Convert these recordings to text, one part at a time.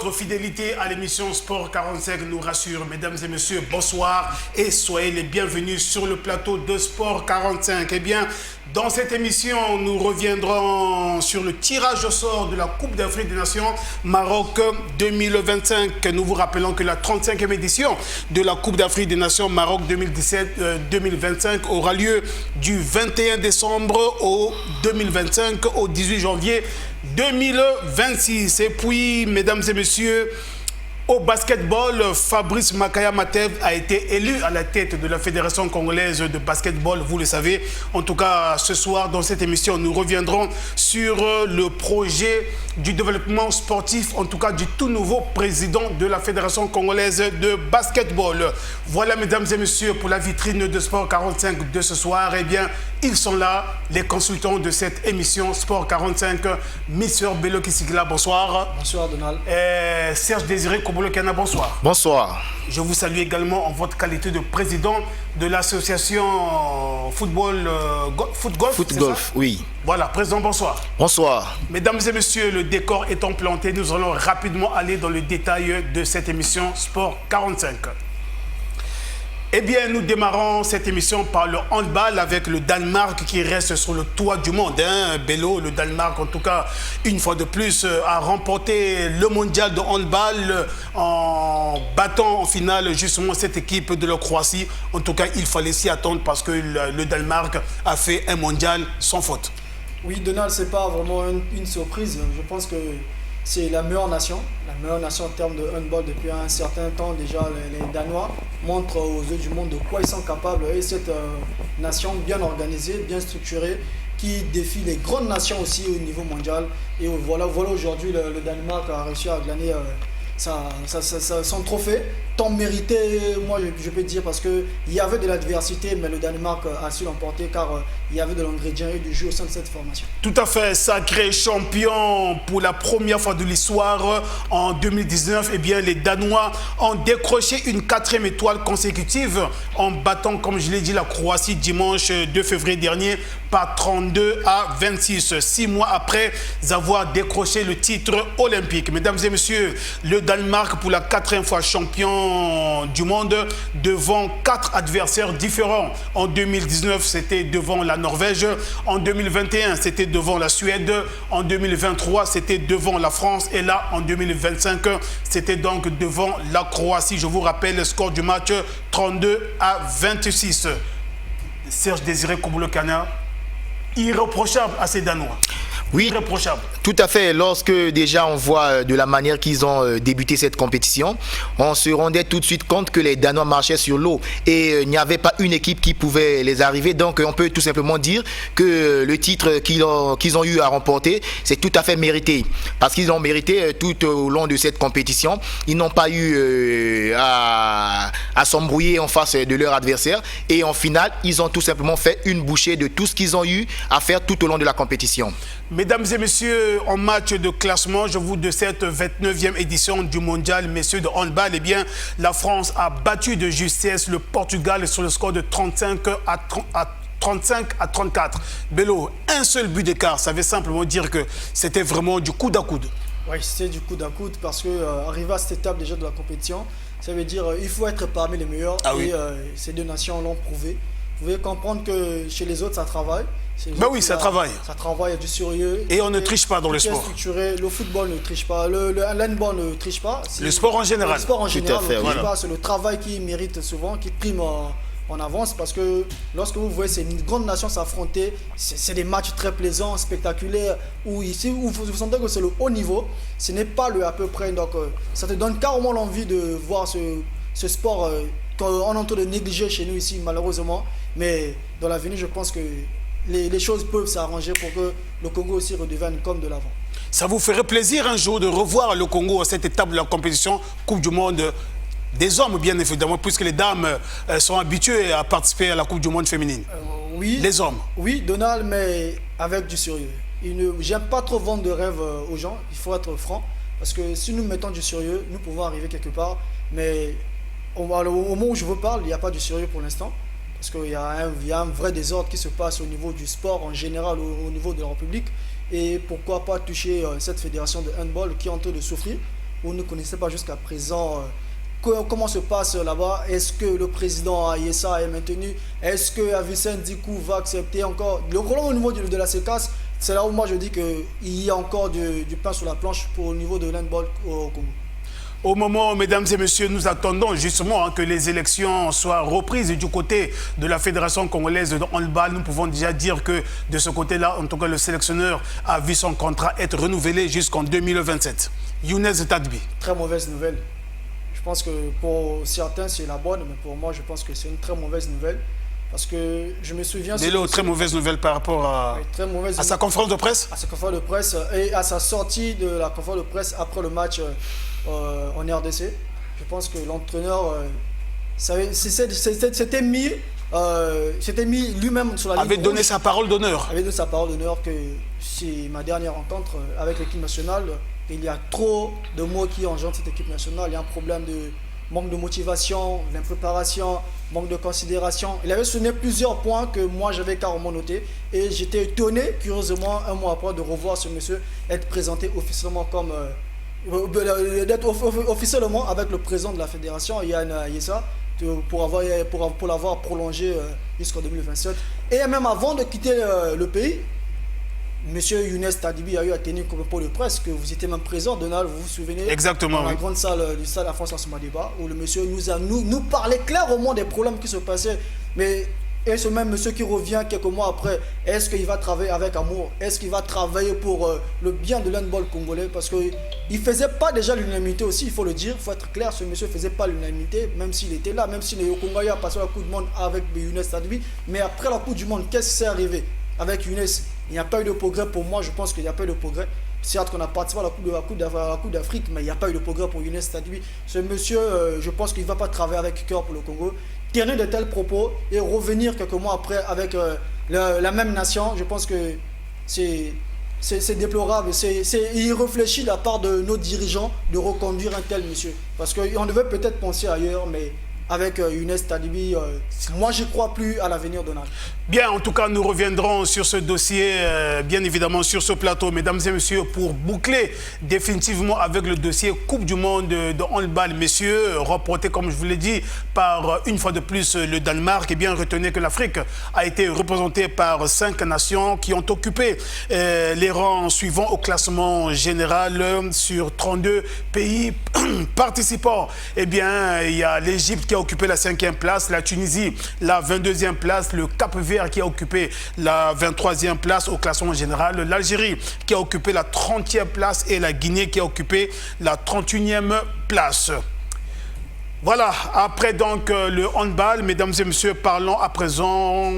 Votre fidélité à l'émission Sport 45 nous rassure. Mesdames et messieurs, bonsoir et soyez les bienvenus sur le plateau de Sport 45. Eh bien, dans cette émission, nous reviendrons sur le tirage au sort de la Coupe d'Afrique des Nations Maroc 2025. Nous vous rappelons que la 35e édition de la Coupe d'Afrique des Nations Maroc 2017-2025 aura lieu du 21 décembre au 2025 au 18 janvier 2026. Et puis, mesdames et messieurs, au basketball, Fabrice Makaya Matev a été élu à la tête de la Fédération congolaise de basketball, vous le savez. En tout cas, ce soir, dans cette émission, nous reviendrons sur le projet du développement sportif, en tout cas du tout nouveau président de la Fédération congolaise de basketball. Voilà, mesdames et messieurs, pour la vitrine de Sport 45 de ce soir. Eh bien, ils sont là, les consultants de cette émission Sport 45. Mister Bello Kisigla, bonsoir. Bonsoir, Donald. Serge Désiré Kobolokana, bonsoir. Bonsoir. Je vous salue également en votre qualité de président de l'association Footgolf, oui. Voilà, président, bonsoir. Bonsoir. Mesdames et messieurs, le décor étant planté, nous allons rapidement aller dans le détail de cette émission Sport 45. Eh bien, nous démarrons cette émission par le handball avec le Danemark qui reste sur le toit du monde. Bello, le Danemark, en tout cas, une fois de plus, a remporté le mondial de handball en battant en finale justement cette équipe de la Croatie. En tout cas, il fallait s'y attendre parce que le Danemark a fait un mondial sans faute. Oui, Donald, ce n'est pas vraiment une surprise. Je pense que c'est la meilleure nation en termes de handball depuis un certain temps. Déjà, les Danois montrent aux yeux du monde de quoi ils sont capables. Et cette nation bien organisée, bien structurée, qui défie les grandes nations aussi au niveau mondial. Et voilà aujourd'hui, le Danemark a réussi à glaner son trophée, tant mérité, moi je peux dire, parce qu'il y avait de l'adversité, mais le Danemark a su l'emporter car il y avait de l'ingrédient et du jeu au sein de cette formation. Tout à fait, sacré champion pour la première fois de l'histoire en 2019. Eh bien, les Danois ont décroché une 4e étoile consécutive en battant, comme je l'ai dit, la Croatie dimanche 2 février dernier par 32-26, 6 mois après avoir décroché le titre olympique. Mesdames et messieurs, le Danemark pour la 4e fois champion du monde devant 4 adversaires différents. En 2019, c'était devant la Norvège. En 2021, c'était devant la Suède. En 2023, c'était devant la France. Et là, en 2025, c'était donc devant la Croatie. Je vous rappelle le score du match 32-26. Serge Désiré Kobolokana, irréprochable à ces Danois. Oui, irréprochable. Tout à fait. Lorsque déjà on voit de la manière qu'ils ont débuté cette compétition, on se rendait tout de suite compte que les Danois marchaient sur l'eau et il n'y avait pas une équipe qui pouvait les arriver. Donc on peut tout simplement dire que le titre qu'ils ont eu à remporter, c'est tout à fait mérité. Parce qu'ils ont mérité tout au long de cette compétition. Ils n'ont pas eu à s'embrouiller en face de leur adversaire. Et en finale, ils ont tout simplement fait une bouchée de tout ce qu'ils ont eu à faire tout au long de la compétition. Mesdames et messieurs, en match de classement, je vous de cette 29e édition du mondial messieurs de handball, eh bien, la France a battu de justesse le Portugal sur le score de 35 à 34. Bello, un seul but d'écart, ça veut simplement dire que c'était vraiment du coude à coude. Oui, c'était du coude à coude parce que arriver à cette étape déjà de la compétition, ça veut dire il faut être parmi les meilleurs. Ah oui. Et ces deux nations l'ont prouvé. Vous pouvez comprendre que chez les autres, ça travaille. Ben oui, ça travaille. Ça travaille, il y a du sérieux. Et on ne triche pas dans le sport. Structuré. Le football ne triche pas, le handball ne triche pas. Le sport en général. Le sport en général Tout à fait, ne triche voilà. pas. C'est le travail qui mérite souvent, qui prime en avance. Parce que lorsque vous voyez ces grandes nations s'affronter, c'est des matchs très plaisants, spectaculaires, où ici, où vous sentez que c'est le haut niveau. Ce n'est pas le à peu près. Donc ça te donne carrément l'envie de voir ce sport qu'on est en train de négliger chez nous ici, malheureusement. Mais dans l'avenir, je pense que les choses peuvent s'arranger pour que le Congo aussi redevienne comme de l'avant. Ça vous ferait plaisir un jour de revoir le Congo à cette étape de la compétition Coupe du Monde des hommes, bien évidemment, puisque les dames sont habituées à participer à la Coupe du Monde féminine. Oui. Les hommes. Oui, Donald, mais avec du sérieux. J'aime pas trop vendre de rêves aux gens, il faut être franc. Parce que si nous mettons du sérieux, nous pouvons arriver quelque part. Mais au moment où je vous parle, il n'y a pas du sérieux pour l'instant. Parce qu'il y a un vrai désordre qui se passe au niveau du sport en général, au niveau de la République. Et pourquoi pas toucher cette fédération de handball qui est en train de souffrir. vous ne connaissez pas jusqu'à présent comment se passe là-bas. Est-ce que le président Ayessa est maintenu? Est-ce que Avicenne Dikou va accepter encore? Le problème au niveau de la CECAS, c'est là où moi je dis qu'il y a encore du pain sur la planche pour au niveau de l'handball au Congo. Au moment, mesdames et messieurs, nous attendons justement que les élections soient reprises du côté de la Fédération congolaise de handball. Nous pouvons déjà dire que de ce côté-là, en tout cas, le sélectionneur a vu son contrat être renouvelé jusqu'en 2027. Younes Tadbi. Très mauvaise nouvelle. Je pense que pour certains, c'est la bonne, mais pour moi, je pense que c'est une très mauvaise nouvelle. Parce que je me souviens... Très mauvaise nouvelle par rapport à sa conférence de presse. À sa conférence de presse et à sa sortie de la conférence de presse après le match en RDC. Je pense que l'entraîneur s'était mis lui-même sur la ligne avait donné sa parole d'honneur. Avait donné sa parole d'honneur que c'est ma dernière rencontre avec l'équipe nationale. Il y a trop de mots qui engendrent cette équipe nationale. Il y a un problème de manque de motivation, d'impréparation, manque de considération. Il avait sonné plusieurs points que moi j'avais carrément notés. Et j'étais étonné, curieusement, un mois après, de revoir ce monsieur être présenté officiellement comme... d'être officiellement avec le président de la fédération, Yann Ayessa, pour l'avoir prolongé jusqu'en 2027. Et même avant de quitter le pays, Monsieur Younes Tadibi a eu à tenir comme point de presse que vous étiez même présent, Donald, vous vous souvenez? Exactement, dans la grande salle du stade Alphonse Assoumana, où le monsieur nous parlait clairement des problèmes qui se passaient. Mais et ce même monsieur qui revient quelques mois après, est-ce qu'il va travailler avec amour? Est-ce qu'il va travailler pour le bien de l'handball congolais? Parce qu'il ne faisait pas déjà l'unanimité aussi, il faut le dire, il faut être clair, ce monsieur ne faisait pas l'unanimité, même s'il était là, même si le Congo a passé la Coupe du Monde avec Younes Tadibi. Mais après la Coupe du Monde, qu'est-ce qui s'est arrivé avec Younes? Il n'y a pas eu de progrès pour moi, je pense qu'il n'y a pas eu de progrès. Certes qu'on a participé à la Coupe d'Afrique, mais il n'y a pas eu de progrès pour Younes Tadibi. Ce monsieur, je pense qu'il ne va pas travailler avec cœur pour le Congo. Tenir de tels propos et revenir quelques mois après avec la même nation, je pense que c'est déplorable. C'est irréfléchi de la part de nos dirigeants de reconduire un tel monsieur. Parce qu'on devait peut-être penser ailleurs, mais avec Younes Tadibi, moi je ne crois plus à l'avenir de Donald. Bien, en tout cas, nous reviendrons sur ce dossier, bien évidemment, sur ce plateau, mesdames et messieurs, pour boucler définitivement avec le dossier Coupe du Monde de handball, messieurs, reporté, comme je vous l'ai dit, par une fois de plus le Danemark. Et bien, retenez que l'Afrique a été représentée par 5 nations qui ont occupé les rangs suivants au classement général sur 32 pays participants. Eh bien, il y a l'Égypte qui a occupé la 5e place, la Tunisie la 22e place, le Cap-Vert qui a occupé la 23e place au classement général, l'Algérie qui a occupé la 30e place et la Guinée qui a occupé la 31e place. Voilà, après donc le handball, mesdames et messieurs, parlons à présent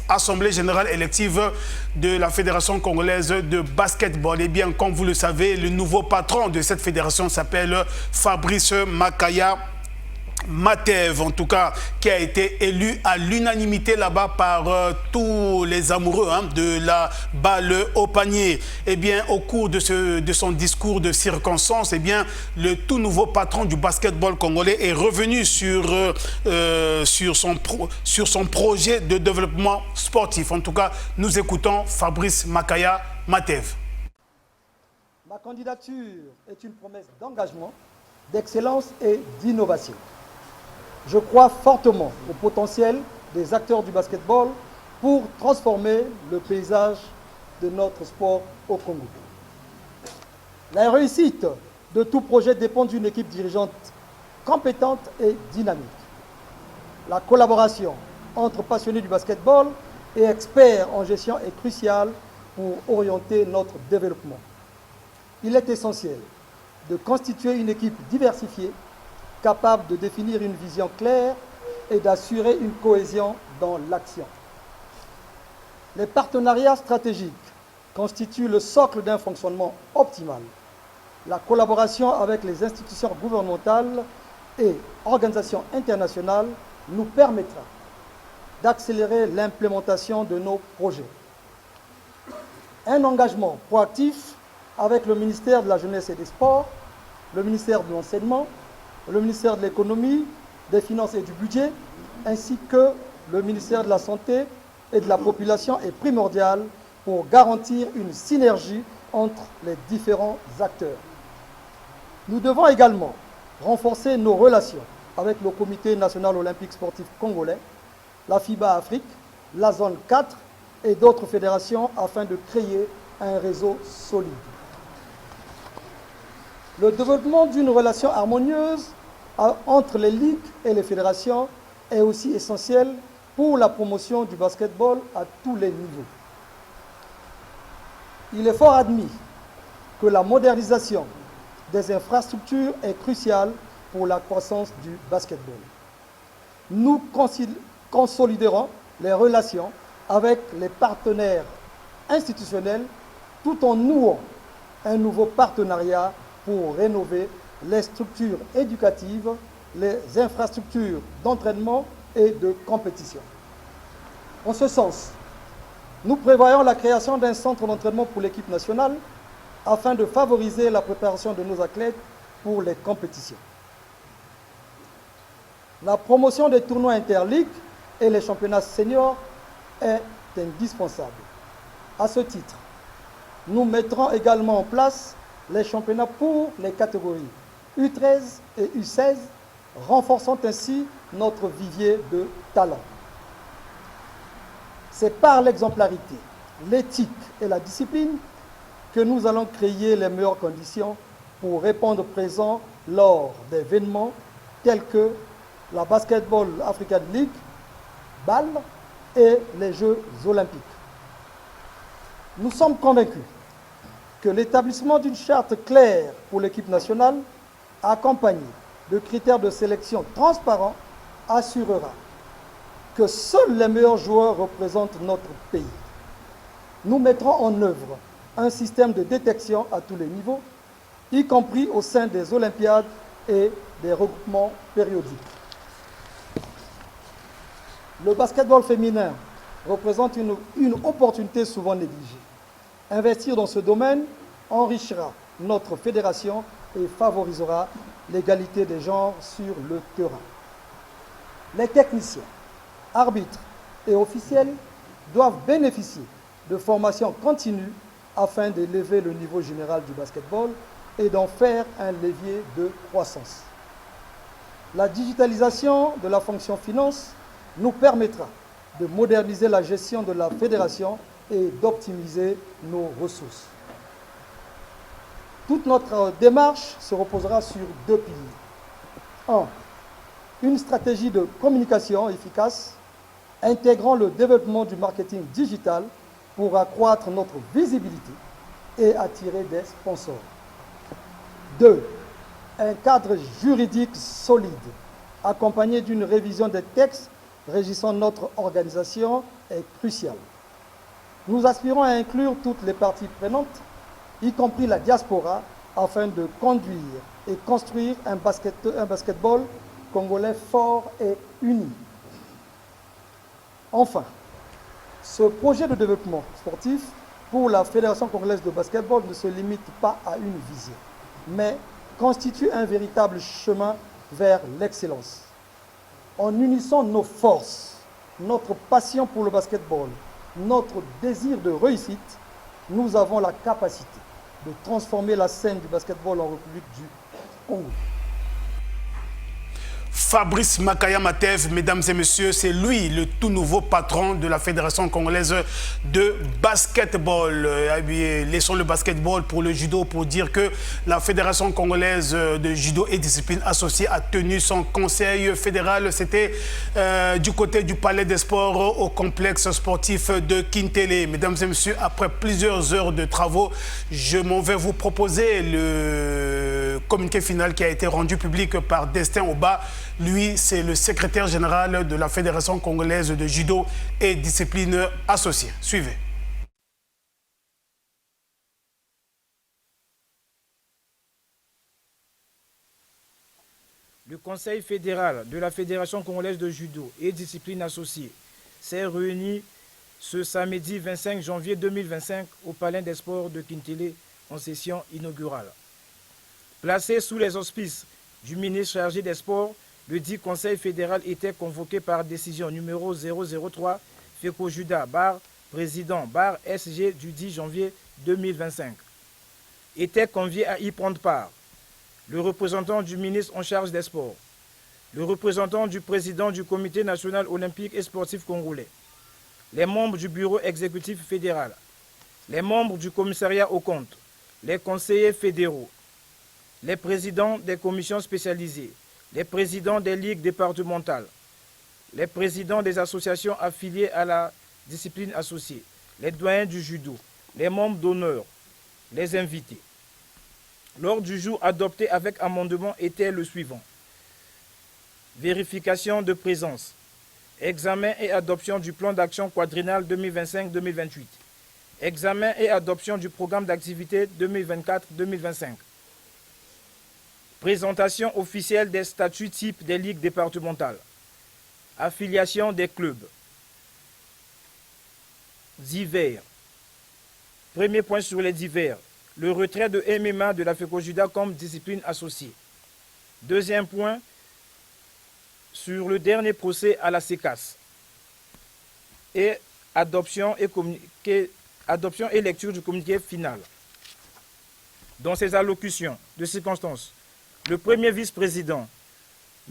Assemblée générale élective de la Fédération congolaise de basketball. Et bien, comme vous le savez, le nouveau patron de cette fédération s'appelle Fabrice Makaya Matev, en tout cas, qui a été élu à l'unanimité là-bas par tous les amoureux de la balle au panier. Eh bien, au cours de son discours de circonstance, eh bien, le tout nouveau patron du basketball congolais est revenu sur son projet de développement sportif. En tout cas, nous écoutons Fabrice Makaya Matev. Ma candidature est une promesse d'engagement, d'excellence et d'innovation. Je crois fortement au potentiel des acteurs du basketball pour transformer le paysage de notre sport au Congo. La réussite de tout projet dépend d'une équipe dirigeante compétente et dynamique. La collaboration entre passionnés du basketball et experts en gestion est cruciale pour orienter notre développement. Il est essentiel de constituer une équipe diversifiée capable de définir une vision claire et d'assurer une cohésion dans l'action. Les partenariats stratégiques constituent le socle d'un fonctionnement optimal. La collaboration avec les institutions gouvernementales et organisations internationales nous permettra d'accélérer l'implémentation de nos projets. Un engagement proactif avec le ministère de la Jeunesse et des Sports, le ministère de l'Enseignement, le ministère de l'Économie, des Finances et du Budget, ainsi que le ministère de la Santé et de la Population est primordial pour garantir une synergie entre les différents acteurs. Nous devons également renforcer nos relations avec le Comité national olympique sportif congolais, la FIBA Afrique, la zone 4 et d'autres fédérations afin de créer un réseau solide. Le développement d'une relation harmonieuse entre les ligues et les fédérations est aussi essentiel pour la promotion du basketball à tous les niveaux. Il est fort admis que la modernisation des infrastructures est cruciale pour la croissance du basketball. Nous consoliderons les relations avec les partenaires institutionnels tout en nouant un nouveau partenariat pour rénover les structures éducatives, les infrastructures d'entraînement et de compétition. En ce sens, nous prévoyons la création d'un centre d'entraînement pour l'équipe nationale afin de favoriser la préparation de nos athlètes pour les compétitions. La promotion des tournois interligues et les championnats seniors est indispensable. À ce titre, nous mettrons également en place les championnats pour les catégories U13 et U16, renforçant ainsi notre vivier de talents. C'est par l'exemplarité, l'éthique et la discipline que nous allons créer les meilleures conditions pour répondre présent lors d'événements tels que la Basketball African League, BAL, et les Jeux olympiques. Nous sommes convaincus que l'établissement d'une charte claire pour l'équipe nationale, accompagnée de critères de sélection transparents, assurera que seuls les meilleurs joueurs représentent notre pays. Nous mettrons en œuvre un système de détection à tous les niveaux, y compris au sein des Olympiades et des regroupements périodiques. Le basketball féminin représente une opportunité souvent négligée. Investir dans ce domaine enrichira notre fédération et favorisera l'égalité des genres sur le terrain. Les techniciens, arbitres et officiels doivent bénéficier de formations continues afin d'élever le niveau général du basketball et d'en faire un levier de croissance. La digitalisation de la fonction finance nous permettra de moderniser la gestion de la fédération et d'optimiser nos ressources. Toute notre démarche se reposera sur deux piliers. 1. Une stratégie de communication efficace, intégrant le développement du marketing digital pour accroître notre visibilité et attirer des sponsors. 2. Un cadre juridique solide, accompagné d'une révision des textes régissant notre organisation est crucial. Nous aspirons à inclure toutes les parties prenantes, y compris la diaspora, afin de conduire et construire un basketball congolais fort et uni. Enfin, ce projet de développement sportif pour la Fédération congolaise de basketball ne se limite pas à une vision, mais constitue un véritable chemin vers l'excellence. En unissant nos forces, notre passion pour le basketball, notre désir de réussite, nous avons la capacité de transformer la scène du basketball en République du Congo. Fabrice Makaya Matev, mesdames et messieurs, c'est lui le tout nouveau patron de la Fédération congolaise de basketball. Laissons le basketball pour le judo pour dire que la Fédération congolaise de judo et discipline associée a tenu son conseil fédéral. C'était du côté du Palais des Sports au complexe sportif de Kintele. Mesdames et messieurs, après plusieurs heures de travaux, je m'en vais vous proposer le communiqué final qui a été rendu public par Destin Oba. Lui, c'est le secrétaire général de la Fédération congolaise de judo et discipline associée. Suivez. Le Conseil fédéral de la Fédération congolaise de judo et discipline associée s'est réuni ce samedi 25 janvier 2025 au Palais des Sports de Kintele en session inaugurale. Placé sous les auspices du ministre chargé des Sports, le dit Conseil fédéral était convoqué par décision numéro 003 Feko Juda bar président bar SG du 10 janvier 2025. Était convié à y prendre part le représentant du ministre en charge des sports, le représentant du président du Comité national olympique et sportif congolais, les membres du bureau exécutif fédéral, les membres du commissariat aux comptes, les conseillers fédéraux, les présidents des commissions spécialisées, les présidents des ligues départementales, les présidents des associations affiliées à la discipline associée, les doyens du judo, les membres d'honneur, les invités. L'ordre du jour adopté avec amendement était le suivant. Vérification de présence, examen et adoption du plan d'action quadriennal 2025-2028, examen et adoption du programme d'activité 2024-2025, présentation officielle des statuts types des ligues départementales, affiliation des clubs, divers. Premier point sur les divers, le retrait de MMA de la FECOJUDA comme discipline associée. Deuxième point, sur le dernier procès à la CECAS et adoption et lecture du communiqué final. Dans ses allocutions de circonstances, le premier vice-président,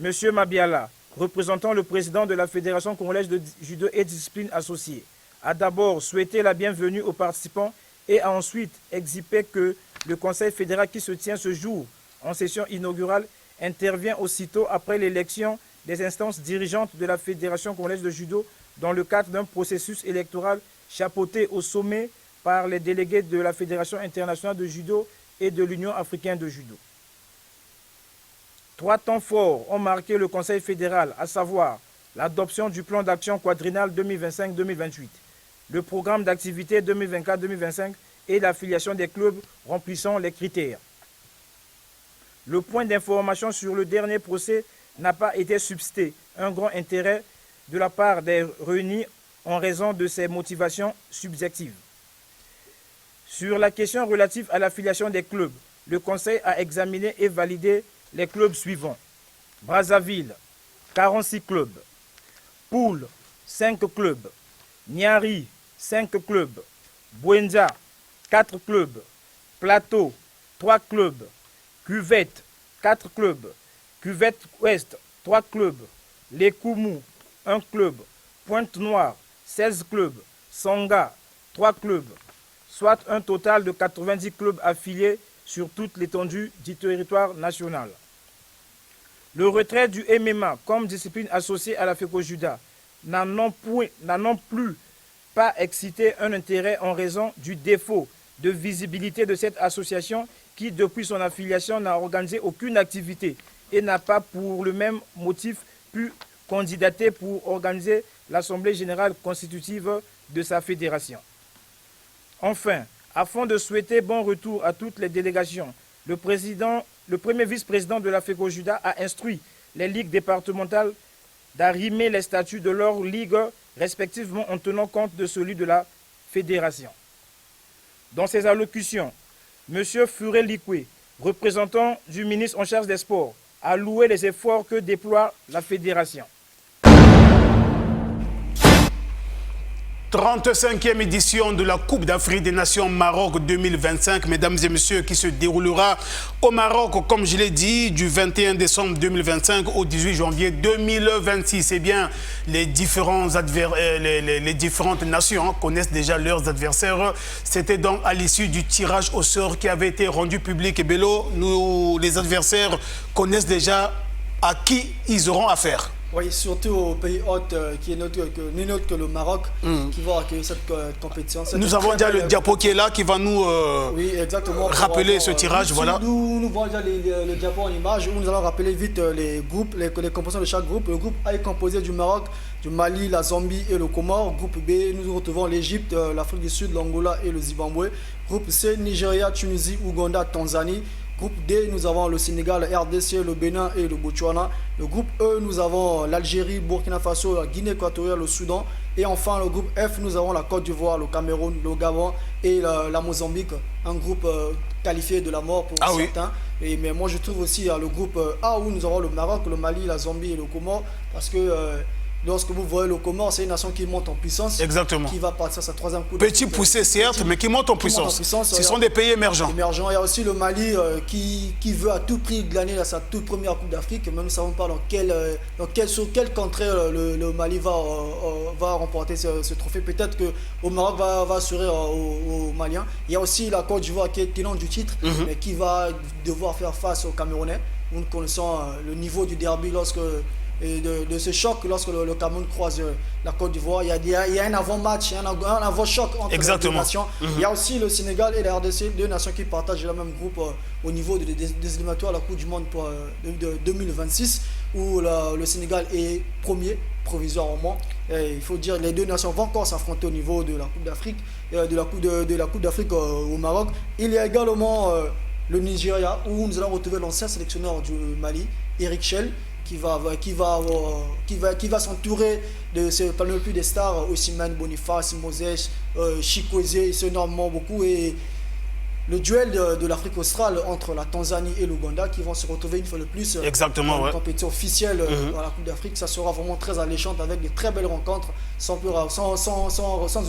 M. Mabiala, représentant le président de la Fédération congolaise de judo et discipline associée, a d'abord souhaité la bienvenue aux participants et a ensuite exhibé que le Conseil fédéral qui se tient ce jour en session inaugurale intervient aussitôt après l'élection des instances dirigeantes de la Fédération congolaise de judo dans le cadre d'un processus électoral chapeauté au sommet par les délégués de la Fédération internationale de judo et de l'Union africaine de judo. 3 temps forts ont marqué le Conseil fédéral, à savoir l'adoption du plan d'action quadriennal 2025-2028, le programme d'activité 2024-2025 et l'affiliation des clubs remplissant les critères. Le point d'information sur le dernier procès n'a pas été suscité un grand intérêt de la part des réunis en raison de ses motivations subjectives. Sur la question relative à l'affiliation des clubs, le Conseil a examiné et validé les clubs suivants. Brazzaville, 46 clubs. Poul, 5 clubs. Niari, 5 clubs. Bouenza, 4 clubs. Plateau, 3 clubs. Cuvette, 4 clubs. Cuvette Ouest, 3 clubs. Les Koumou, 1 club. Pointe-Noire, 16 clubs. Sanga, 3 clubs. Soit un total de 90 clubs affiliés sur toute l'étendue du territoire national. Le retrait du MMA comme discipline associée à la FECOJUDA n'a non plus pas excité un intérêt en raison du défaut de visibilité de cette association qui, depuis son affiliation, n'a organisé aucune activité et n'a pas pour le même motif pu candidater pour organiser l'Assemblée générale constitutive de sa fédération. Enfin, afin de souhaiter bon retour à toutes les délégations, le premier vice-président de la FECOJUDA a instruit les ligues départementales d'arrimer les statuts de leurs ligues respectivement en tenant compte de celui de la fédération. Dans ses allocutions, M. Furé Likwe, représentant du ministre en charge des sports, a loué les efforts que déploie la fédération. 35e édition de la Coupe d'Afrique des Nations Maroc 2025, mesdames et messieurs, qui se déroulera au Maroc, comme je l'ai dit, du 21 décembre 2025 au 18 janvier 2026. Eh bien, les différentes nations connaissent déjà leurs adversaires. C'était donc à l'issue du tirage au sort qui avait été rendu public. Et Bello, les adversaires connaissent déjà à qui ils auront affaire. Oui, surtout au pays hôte qui est nôtre que le Maroc, qui va accueillir cette compétition. Nous avons déjà le diapo qui est là, qui va nous oui, exactement, rappeler ce tirage. Voilà. Nous voyons déjà le diapo en image où nous allons rappeler vite les groupes, les compositions de chaque groupe. Le groupe A est composé du Maroc, du Mali, la Zambie et le Comore. Groupe B, nous retrouvons l'Égypte, l'Afrique du Sud, l'Angola et le Zimbabwe. Groupe C, Nigeria, Tunisie, Ouganda, Tanzanie. Groupe D, nous avons le Sénégal, le RDC, le Bénin et le Botswana. Le groupe E, nous avons l'Algérie, Burkina Faso, la Guinée équatoriale, le Soudan. Et enfin, le groupe F, nous avons la Côte d'Ivoire, le Cameroun, le Gabon et la Mozambique. Un groupe qualifié de la mort pour certains. Oui. Mais moi, je trouve aussi le groupe A où nous avons le Maroc, le Mali, la Zambie et le Comore. Parce que lorsque vous voyez le Comore, c'est une nation qui monte en puissance. Exactement. Qui va partir à sa 3e coupe. Petit poussé, certes, mais qui monte en puissance. Ce sont des pays émergents. Il y a aussi le Mali qui veut à tout prix gagner sa toute première Coupe d'Afrique. Mais nous ne savons pas sur quel contrée le Mali va remporter ce trophée. Peut-être qu'au Maroc va assurer aux Maliens. Il y a aussi la Côte d'Ivoire qui est tenante du titre, mais qui va devoir faire face aux Camerounais. Nous connaissons le niveau du derby de ce choc lorsque le Cameroun croise la Côte d'Ivoire. Il y a un avant-match, un avant-choc entre les deux nations. Il y a aussi le Sénégal et la RDC, deux nations qui partagent le même groupe au niveau des éliminatoires à la Coupe du Monde de 2026, où le Sénégal est premier provisoirement. Et il faut dire que les deux nations vont encore s'affronter au niveau de la Coupe d'Afrique, de la Coupe d'Afrique au Maroc. Il y a également le Nigeria, où nous allons retrouver l'ancien sélectionneur du Mali, Eric Chell, qui va s'entourer de ce panoplie des stars, Osimhen, Boniface, Moses, Chikwueze, c'est énormément beaucoup. Et le duel de l'Afrique australe entre la Tanzanie et l'Ouganda qui vont se retrouver une fois de plus dans la compétition officielle dans la Coupe d'Afrique. Ça sera vraiment très alléchant avec de très belles rencontres, sans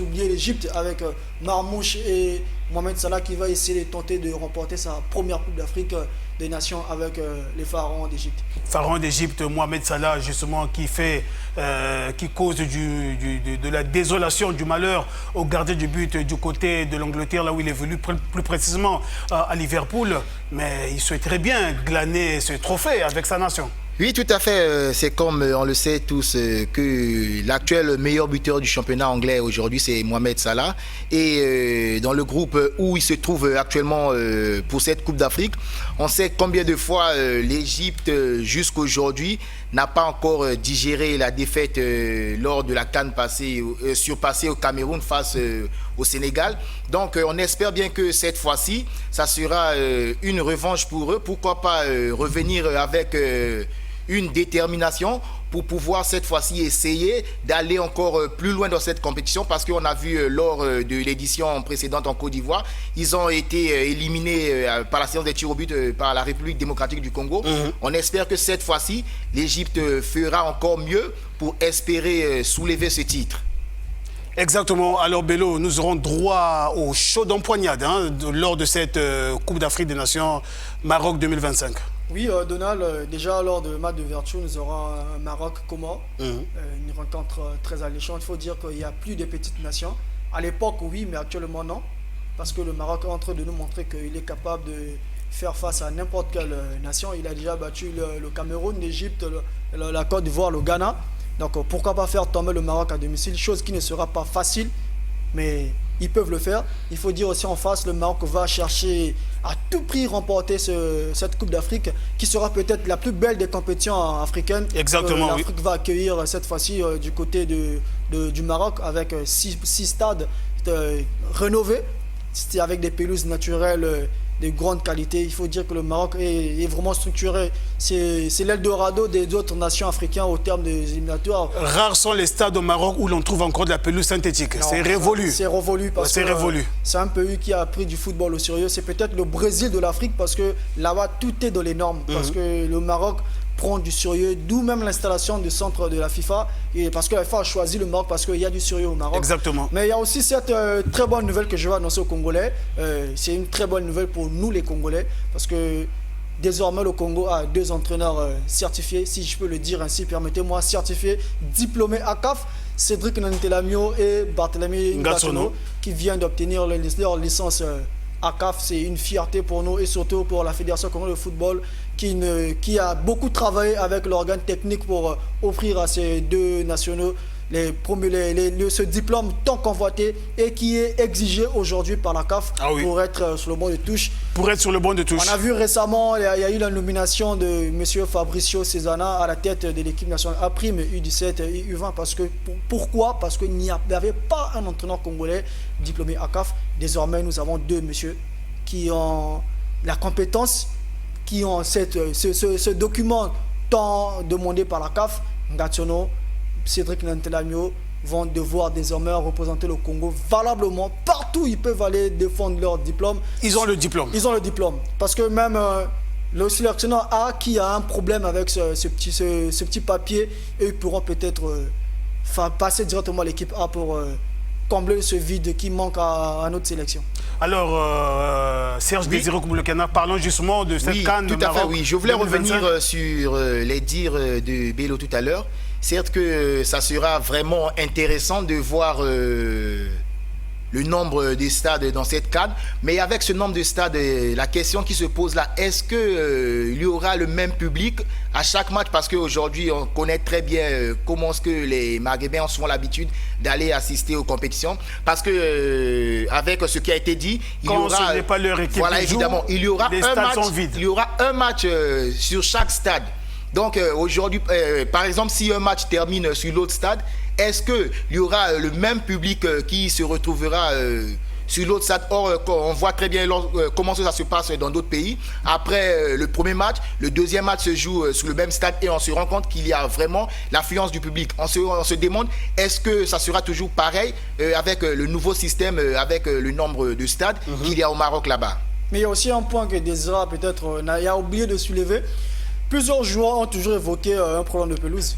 oublier l'Égypte avec Marmouche et Mohamed Salah qui va essayer de tenter de remporter sa première Coupe d'Afrique des Nations avec les pharaons d'Égypte. Pharaon d'Égypte, Mohamed Salah, justement, qui cause de la désolation, du malheur au gardien du but du côté de l'Angleterre, là où il évolue plus précisément à Liverpool. Mais il souhaiterait bien glaner ce trophée avec sa nation. Oui, tout à fait. C'est comme on le sait tous que l'actuel meilleur buteur du championnat anglais aujourd'hui, c'est Mohamed Salah. Et dans le groupe où il se trouve actuellement pour cette Coupe d'Afrique, on sait combien de fois l'Égypte, jusqu'aujourd'hui, n'a pas encore digéré la défaite lors de la CAN surpassée au Cameroun face au Sénégal. Donc, on espère bien que cette fois-ci, ça sera une revanche pour eux. Pourquoi pas revenir avec une détermination pour pouvoir cette fois-ci essayer d'aller encore plus loin dans cette compétition, parce qu'on a vu lors de l'édition précédente en Côte d'Ivoire, ils ont été éliminés par la séance des tirs au but par la République démocratique du Congo. On espère que cette fois-ci, l'Égypte fera encore mieux pour espérer soulever ce titre. Exactement. Alors Bello, nous aurons droit au show d'empoignade lors de cette Coupe d'Afrique des Nations Maroc 2025. Oui, Donald, déjà lors de match de vertu, nous aurons un Maroc-Comore, une rencontre très alléchante. Il faut dire qu'il n'y a plus de petites nations. À l'époque, oui, mais actuellement, non. Parce que le Maroc est en train de nous montrer qu'il est capable de faire face à n'importe quelle nation. Il a déjà battu le Cameroun, l'Égypte, la Côte d'Ivoire, le Ghana. Donc pourquoi pas faire tomber le Maroc à domicile, chose qui ne sera pas facile, mais ils peuvent le faire. Il faut dire aussi en face, le Maroc va chercher à tout prix remporter cette Coupe d'Afrique, qui sera peut-être la plus belle des compétitions africaines. Exactement, l'Afrique va accueillir cette fois-ci du côté du Maroc avec 6 stades rénovés, avec des pelouses naturelles de grande qualité. Il faut dire que le Maroc est vraiment structuré. C'est l'Eldorado des autres nations africaines au terme des éliminatoires. Rares sont les stades au Maroc où l'on trouve encore de la pelouse synthétique. C'est révolu. C'est révolu parce que c'est un pays qui a pris du football au sérieux. C'est peut-être le Brésil de l'Afrique parce que là-bas tout est dans les normes. Parce que le Maroc prend du sérieux, d'où même l'installation du centre de la FIFA, et parce que la FIFA a choisi le Maroc parce qu'il y a du sérieux au Maroc. Exactement. Mais il y a aussi cette très bonne nouvelle que je vais annoncer aux Congolais. C'est une très bonne nouvelle pour nous les Congolais, parce que désormais le Congo a 2 entraîneurs certifiés, si je peux le dire ainsi, permettez-moi, certifiés, diplômés à CAF, Cédric Nantelamio et Barthélemy Ngatsono, qui viennent d'obtenir leur licence à CAF. C'est une fierté pour nous et surtout pour la Fédération congolaise de football qui a beaucoup travaillé avec l'organe technique pour offrir à ces 2 nationaux ce diplôme tant convoité et qui est exigé aujourd'hui par la CAF pour être sur le banc de touche. Pour être sur le banc de touche. On a vu récemment, il y a eu la nomination de M. Fabricio Cezana à la tête de l'équipe nationale A', U17 et U20. Pourquoi ? Parce qu'il n'y avait pas un entraîneur congolais diplômé à CAF. Désormais, nous avons 2 messieurs qui ont la compétence, qui ont ce document tant demandé par la CAF. Ngatsono, Cédric Nantelamio vont devoir désormais représenter le Congo valablement. Partout où ils peuvent aller défendre leur diplôme. Ils ont le diplôme. Ils ont le diplôme. Parce que même le sélectionneur A qui a un problème avec ce petit papier, et ils pourront peut-être passer directement à l'équipe A pour combler ce vide qui manque à notre sélection. Alors, Serge Désiré Kouboulou-Kenna, parlons justement de cette CAN. Tout à fait, oui. Je voulais revenir sur les dires de Bello tout à l'heure. Certes que ça sera vraiment intéressant de voir le nombre de stades dans cette CAN, mais avec ce nombre de stades, la question qui se pose là, est-ce qu'il y aura le même public à chaque match? Parce qu'aujourd'hui, on connaît très bien comment est-ce que les Maghrébins ont souvent l'habitude d'aller assister aux compétitions. Parce que avec ce qui a été dit, il y aura... ce n'est pas leur équipe voilà, évidemment, il y aura un match sur chaque stade. Donc aujourd'hui, par exemple, si un match termine sur l'autre stade, est-ce qu'il y aura le même public qui se retrouvera sur l'autre stade? Or, on voit très bien comment ça se passe dans d'autres pays. Après le premier match, le deuxième match se joue sur le même stade et on se rend compte qu'il y a vraiment l'affluence du public. On se demande, est-ce que ça sera toujours pareil avec le nouveau système, avec le nombre de stades qu'il y a au Maroc là-bas? Mais il y a aussi un point que Désiré peut-être a oublié de soulever. Plusieurs joueurs ont toujours évoqué un problème de pelouse.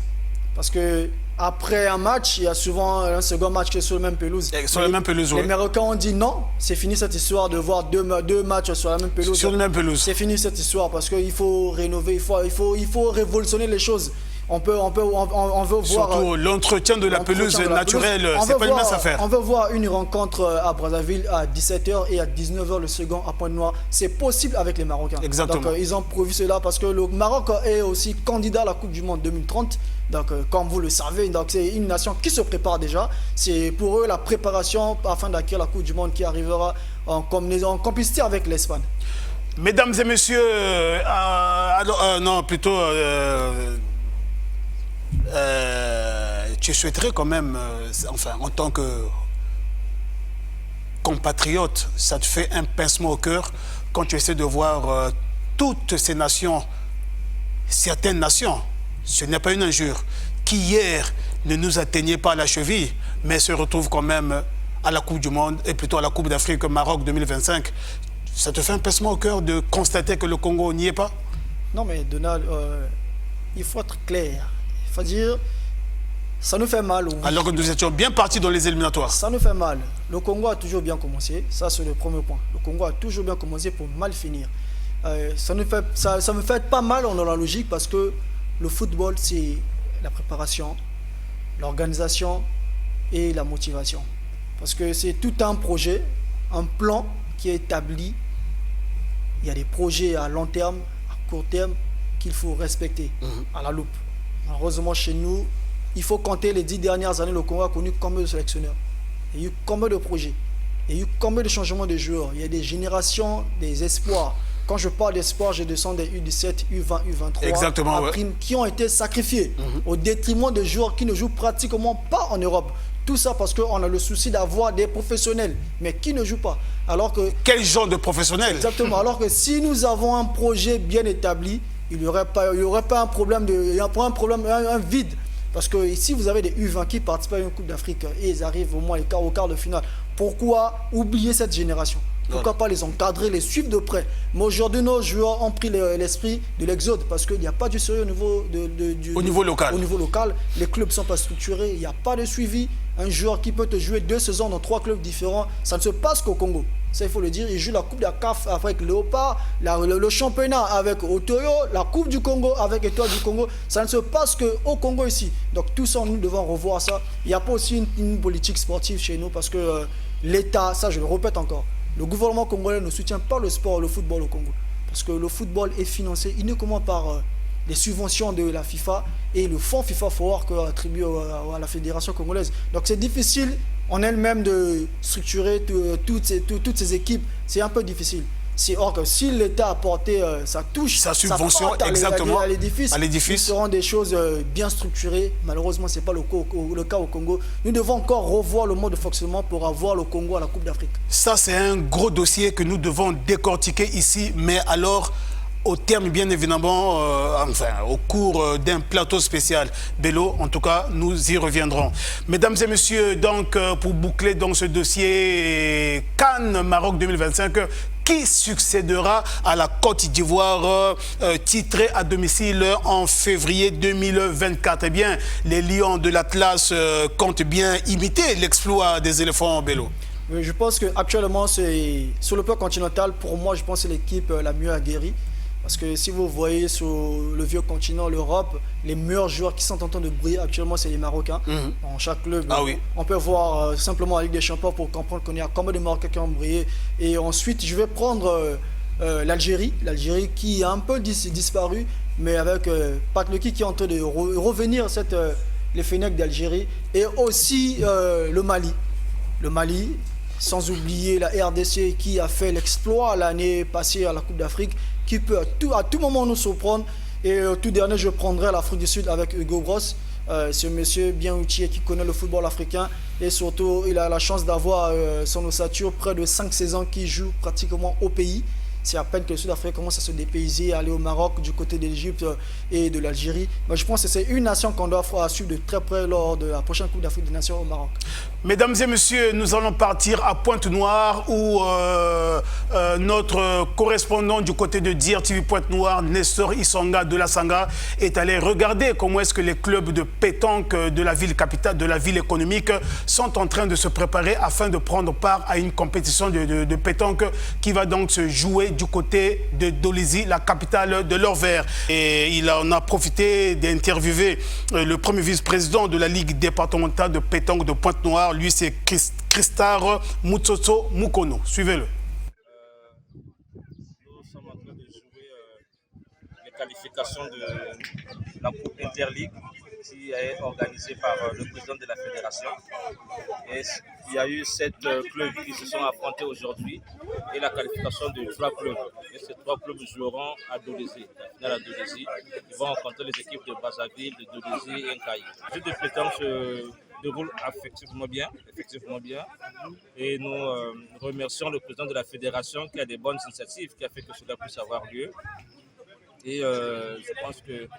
Parce que après un match, il y a souvent un second match qui est sur la même pelouse. Les Marocains ont dit non, c'est fini cette histoire de voir deux matchs sur la même pelouse. Sur la même pelouse. C'est fini cette histoire parce qu'il faut rénover, il faut révolutionner les choses. On veut voir... Surtout l'entretien de la pelouse naturelle, c'est pas une mince affaire. On veut voir une rencontre à Brazzaville à 17h et à 19h le second à Pointe-Noire. C'est possible avec les Marocains. Exactement. Donc ils ont prévu cela parce que le Maroc est aussi candidat à la Coupe du Monde 2030. Donc comme vous le savez, c'est une nation qui se prépare déjà. C'est pour eux la préparation afin d'acquérir la Coupe du Monde qui arrivera en complicité avec l'Espagne. Mesdames et messieurs, tu souhaiterais quand même, enfin, en tant que compatriote, ça te fait un pincement au cœur quand tu essaies de voir toutes ces nations, certaines nations, ce n'est pas une injure, qui hier ne nous atteignaient pas à la cheville, mais se retrouvent quand même à la Coupe du Monde, et plutôt à la Coupe d'Afrique Maroc 2025. Ça te fait un pincement au cœur de constater que le Congo n'y est pas? Non mais Donald, il faut être clair. Il faut dire, ça nous fait mal. Oui. Alors que nous étions bien partis dans les éliminatoires. Ça nous fait mal. Le Congo a toujours bien commencé. Ça, c'est le premier point. Le Congo a toujours bien commencé pour mal finir. Ça me fait pas mal dans la logique parce que le football, c'est la préparation, l'organisation et la motivation. Parce que c'est tout un projet, un plan qui est établi. Il y a des projets à long terme, à court terme, qu'il faut respecter à la loupe. Malheureusement, chez nous, il faut compter les 10 dernières années, le Congo a connu combien de sélectionneurs? Il y a eu combien de projets? Il y a eu combien de changements de joueurs? Il y a des générations, des espoirs. Quand je parle d'espoir, je descends des U17, U20, U23, exactement, ouais, qui ont été sacrifiés au détriment de joueurs qui ne jouent pratiquement pas en Europe. Tout ça parce qu'on a le souci d'avoir des professionnels, mais qui ne jouent pas. Alors que, quel genre de professionnels? Exactement. Alors que si nous avons un projet bien établi, il n'y aurait pas un problème, un vide. Parce que si vous avez des U20 qui participent à une Coupe d'Afrique et ils arrivent au moins au quart de finale, pourquoi oublier cette génération? Pourquoi pas les encadrer, les suivre de près? Mais aujourd'hui, nos joueurs ont pris l'esprit de l'exode parce qu'il n'y a pas du sérieux au niveau local. Au niveau local, les clubs ne sont pas structurés, il n'y a pas de suivi. Un joueur qui peut te jouer 2 saisons dans 3 clubs différents, ça ne se passe qu'au Congo. Ça, il faut le dire. Il joue la Coupe de la CAF avec Léopard, le championnat avec Otoyo, la Coupe du Congo avec Étoile du Congo. Ça ne se passe qu'au Congo ici. Donc tout ça, nous devons revoir ça. Il n'y a pas aussi une politique sportive chez nous parce que l'État, ça je le répète encore, le gouvernement congolais ne soutient pas le sport, le football au Congo. Parce que le football est financé uniquement par les subventions de la FIFA et le fonds FIFA Forward attribué à la fédération congolaise. Donc c'est difficile en elle-même de structurer toutes ces équipes. C'est un peu difficile. Or que si l'État a apporté sa touche, sa subvention exactement à l'édifice, ce seront des choses bien structurées. Malheureusement, ce n'est pas le cas au Congo. Nous devons encore revoir le mode de fonctionnement pour avoir le Congo à la Coupe d'Afrique. Ça, c'est un gros dossier que nous devons décortiquer ici. Mais alors, au terme, bien évidemment, au cours d'un plateau spécial. Bello, en tout cas, nous y reviendrons. Mesdames et messieurs, donc, pour boucler dans ce dossier Cannes Maroc 2025, qui succédera à la Côte d'Ivoire titrée à domicile en février 2024. Eh bien, les Lions de l'Atlas comptent bien imiter l'exploit des éléphants Bello. Oui, je pense qu'actuellement, sur le plan continental, pour moi, je pense que c'est l'équipe la mieux aguerrie. Parce que si vous voyez sur le vieux continent, l'Europe, les meilleurs joueurs qui sont en train de briller actuellement, c'est les Marocains. Dans chaque club, on peut voir simplement la Ligue des Champions pour comprendre qu'on est à combien de Marocains qui ont brillé. Et ensuite, je vais prendre l'Algérie. L'Algérie qui a un peu disparu, mais avec Pat Lucky qui est en train de revenir les Fennecs d'Algérie. Et aussi le Mali. Le Mali, sans oublier la RDC qui a fait l'exploit l'année passée à la Coupe d'Afrique, qui peut à tout moment nous surprendre. Et tout dernier, je prendrai l'Afrique du Sud avec Hugo Bross. C'est un monsieur bien outillé qui connaît le football africain. Et surtout, il a la chance d'avoir son ossature près de 5 saisons qui joue pratiquement au pays. C'est à peine que le Sud-Afrique commence à se dépayser, aller au Maroc, du côté de l'Égypte et de l'Algérie. Mais je pense que c'est une nation qu'on doit suivre de très près lors de la prochaine Coupe d'Afrique des Nations au Maroc. Mesdames et messieurs, nous allons partir à Pointe-Noire où notre correspondant du côté de Dire TV Pointe-Noire, Nestor Isonga de la Sanga, est allé regarder comment est-ce que les clubs de pétanque de la ville capitale, de la ville économique, sont en train de se préparer afin de prendre part à une compétition de pétanque qui va donc se jouer du côté de Dolisie, la capitale de l'Or-Vert. Et il en a profité d'interviewer le premier vice-président de la Ligue départementale de pétanque de Pointe-Noire. Lui, c'est Christar Mutsotso Mukono. Suivez-le. Nous sommes en train de jouer les qualifications de la Coupe Interligue qui est organisée par le président de la fédération. Et il y a eu 7 clubs qui se sont affrontés aujourd'hui et la qualification de 3 clubs. Et ces 3 clubs joueront à Dolisie, la finale à Dolisie. Ils vont rencontrer les équipes de Brazzaville, de Dolisie et Nkayi. Le jeu de pétanque se déroule effectivement bien. Et nous remercions le président de la fédération qui a des bonnes initiatives, qui a fait que cela puisse avoir lieu. Et je pense que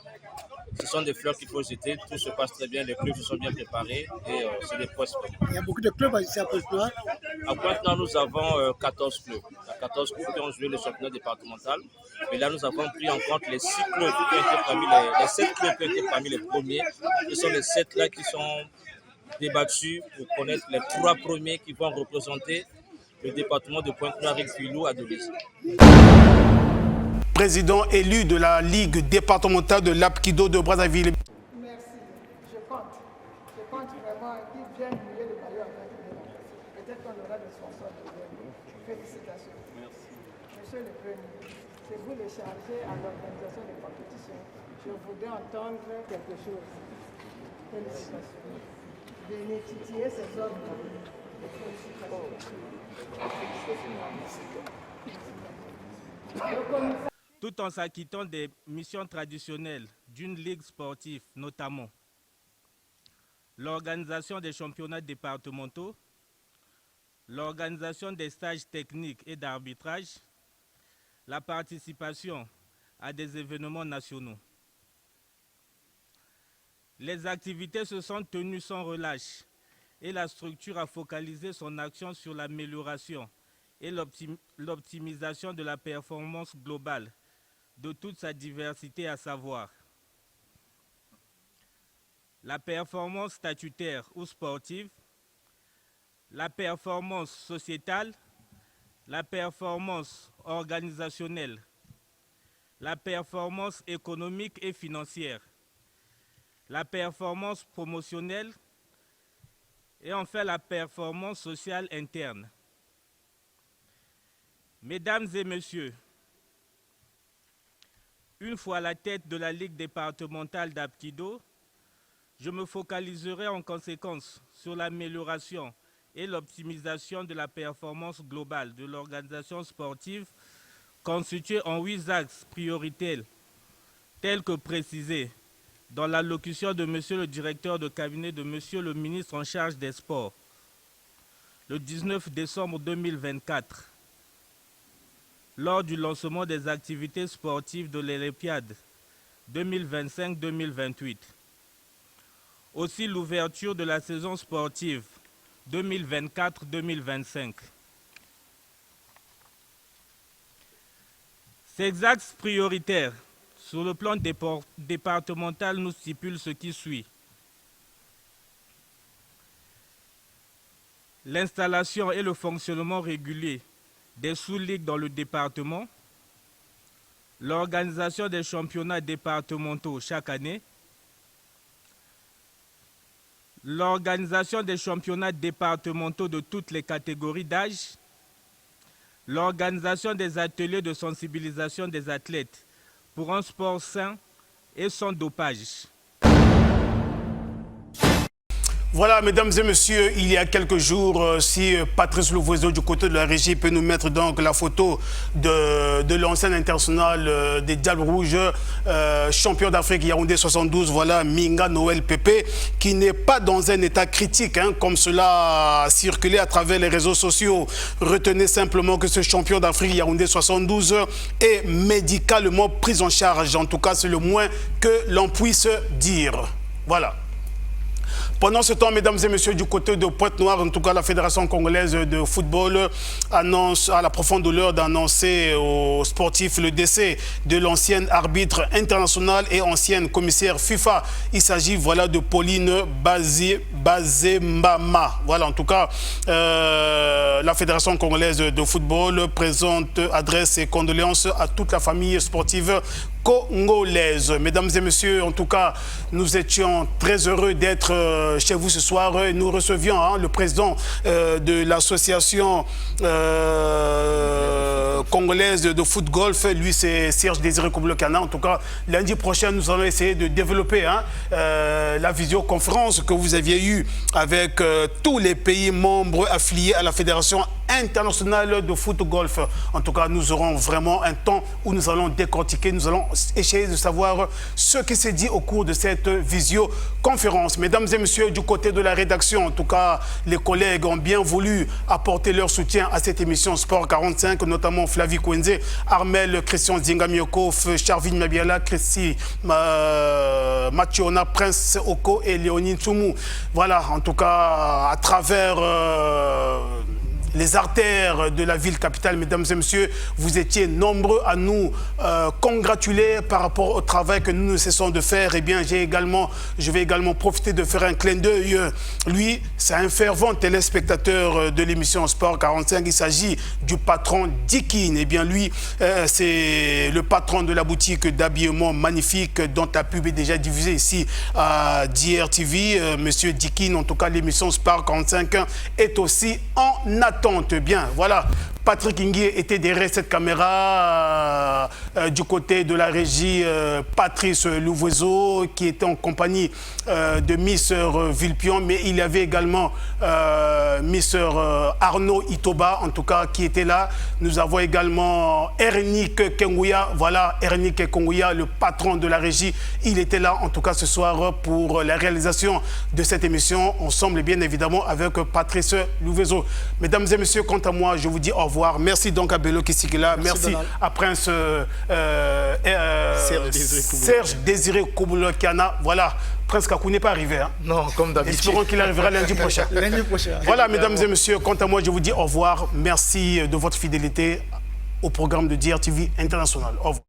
ce sont des fleurs qu'il faut jeter. Tout se passe très bien, les clubs se sont bien préparés et c'est des postes. Il y a beaucoup de clubs ici à Pointe-Noire. À Pointe-Noire, nous avons 14 clubs. Il y a 14 clubs qui ont joué le championnat départemental. Mais là, nous avons pris en compte les 6 clubs qui ont été parmi les 7 clubs qui ont été parmi les premiers. Ce sont les 7 là qui sont débattus pour connaître les 3 premiers qui vont représenter le département de Pointe-Noire et Filou à Dolisie. Président élu de la Ligue départementale de l'Apkido de Brazzaville. Merci. Je compte vraiment qu'ils viennent mouiller le maillot avec nous. Peut-être qu'on aura des sponsors de nous. Félicitations. Merci. Monsieur le Premier, c'est vous le chargé à l'organisation des compétitions. Je voudrais entendre quelque chose. Félicitations. Venez titiller ces hommes-là. Félicitations. Tout en s'acquittant des missions traditionnelles d'une ligue sportive, notamment l'organisation des championnats départementaux, l'organisation des stages techniques et d'arbitrage, la participation à des événements nationaux. Les activités se sont tenues sans relâche et la structure a focalisé son action sur l'amélioration et l'optimisation de la performance globale de toute sa diversité, à savoir la performance statutaire ou sportive, la performance sociétale, la performance organisationnelle, la performance économique et financière, la performance promotionnelle et enfin la performance sociale interne. Mesdames et messieurs, une fois à la tête de la Ligue départementale d'Apkido, je me focaliserai en conséquence sur l'amélioration et l'optimisation de la performance globale de l'organisation sportive constituée en 8 axes prioritaires tels que précisés dans l'allocution de Monsieur le directeur de cabinet de Monsieur le ministre en charge des sports le 19 décembre 2024. Lors du lancement des activités sportives de l'Olympiade 2025-2028. Aussi l'ouverture de la saison sportive 2024-2025. Ces axes prioritaires sur le plan départemental nous stipulent ce qui suit. L'installation et le fonctionnement régulier des sous-ligues dans le département, l'organisation des championnats départementaux chaque année, l'organisation des championnats départementaux de toutes les catégories d'âge, l'organisation des ateliers de sensibilisation des athlètes pour un sport sain et sans dopage. Voilà, mesdames et messieurs, il y a quelques jours, si Patrice Louvoiseau du côté de la régie peut nous mettre donc la photo de l'ancien international des Diables Rouges, champion d'Afrique Yaoundé 72, voilà Minga Noël Pépé, qui n'est pas dans un état critique, hein, comme cela a circulé à travers les réseaux sociaux. Retenez simplement que ce champion d'Afrique Yaoundé 72 est médicalement pris en charge. En tout cas, c'est le moins que l'on puisse dire. Voilà. Pendant ce temps, mesdames et messieurs, du côté de Pointe-Noire, en tout cas la Fédération congolaise de football annonce à la profonde douleur d'annoncer aux sportifs le décès de l'ancienne arbitre internationale et ancienne commissaire FIFA. Il s'agit voilà, de Pauline Bazembama. Voilà, en tout cas, la Fédération congolaise de football présente, adresse ses condoléances à toute la famille sportive congolaise. Mesdames et messieurs, en tout cas, nous étions très heureux d'être chez vous ce soir. Nous recevions le président de l'association congolaise de foot golf. Lui, c'est Serge Désiré Kouboulokana. En tout cas, lundi prochain, nous allons essayer de développer la visioconférence que vous aviez eue avec tous les pays membres affiliés à la Fédération internationale de foot golf. En tout cas, nous aurons vraiment un temps où nous allons décortiquer, nous allons essayer de savoir ce qui s'est dit au cours de cette visioconférence. Mesdames et messieurs, du côté de la rédaction, en tout cas, les collègues ont bien voulu apporter leur soutien à cette émission Sport 45, notamment Flavie Kouenze, Armel, Christian Zingamiokov, Charvin Mabiala, Christy Machiona, Prince Oko et Léonie Tsoumou. Voilà, en tout cas, à travers les artères de la ville capitale, mesdames et messieurs, vous étiez nombreux à nous congratuler par rapport au travail que nous ne cessons de faire. Eh bien, je vais également profiter de faire un clin d'œil. Lui, c'est un fervent téléspectateur de l'émission Sport 45. Il s'agit du patron Dikin. Eh bien, lui, c'est le patron de la boutique d'habillement magnifique dont la pub est déjà diffusée ici à DRTV. Monsieur Dikin, en tout cas, l'émission Sport 45 est aussi en attente. Bien, voilà. Patrick Nguye était derrière cette caméra du côté de la régie. Patrice Louvoiseau qui était en compagnie de Miss Vilpion, mais il y avait également Miss Arnaud Itoba, en tout cas, qui était là. Nous avons également Ernik Kengouya, voilà, Ernik Kengouya, le patron de la régie. Il était là, en tout cas, ce soir pour la réalisation de cette émission, ensemble, bien évidemment, avec Patrice Louvoiseau. Mesdames et messieurs, quant à moi, je vous dis au revoir. Merci donc à Bello Kissikila. Merci à Prince Serge Désiré Kouboulokana. Voilà, Prince Kakou n'est pas arrivé. Hein? Non, comme d'habitude. Espérons qu'il arrivera lundi prochain. Lundi prochain. Voilà, mesdames et messieurs, quant à moi, je vous dis au revoir. Merci de votre fidélité au programme de DRTV International. Au revoir.